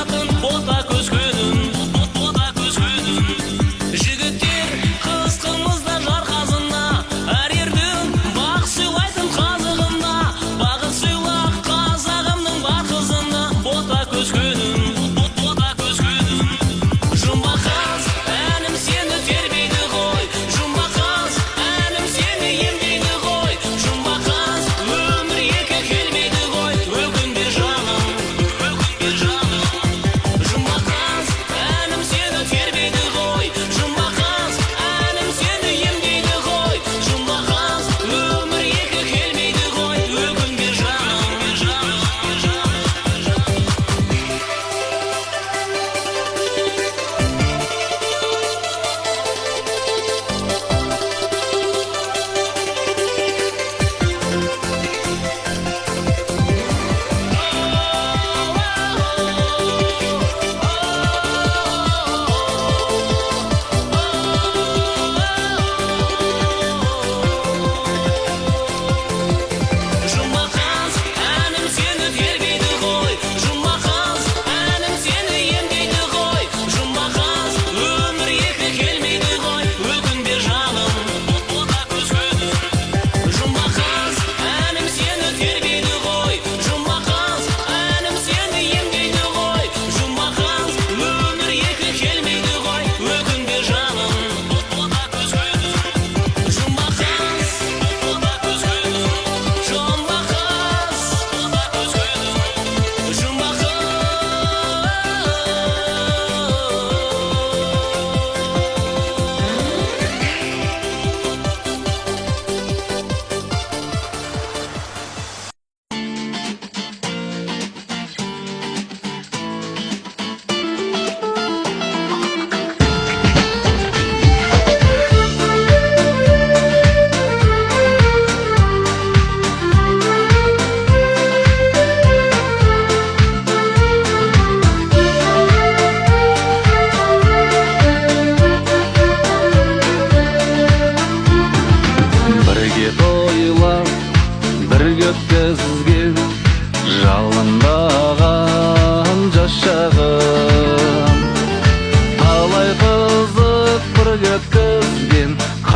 шағатын бота көзгенім, бота көзгенім. Жігіттер қыз қымызда жарқазында, әр ердің бақ сыйлайтын қазығында. Бағыт сыйлақ қазағымның бар қызында, бота көзгенім, бота көзгенім. Жұмбақ қыз әнім сені тербейді ғой, жұмбақ қыз әнім сені емдейді ғой. Жұмбақ қыз өмір екі келмейді ғой, өкінбе жаным, өкінбе жаным. Жұмбақ қыз әнім сені тербейді ғой, жұмбақ қыз әнім сені емдейді ғой. Жұмбақ қыз өмір екі келмейді ғой, өкінбе жаным, жаным, жаным. Жұмбақ қыз әнім сені тербейді ғой, жұмбақ қыз әнім сені емдейді ғой. Жұмбақ қыз өмір екі келмейді ғой, өкінбе жаным, бота көзгенім. Жұмбақ қыз әнім сені тербейді ғой, жұмбақ қыз әнім сені емдейді ғой. Жұмбақ қыз өмір екі келмейді ғой, өкінбе жаным, бота көзгенім. Жұмбақ қыз бота көзгенім, жұмбақ қыз бота көзгенім, жұмбақ қыз. Бірге тойлап, бірге өткізген жалындаған жас шағым. Талай қызық бірге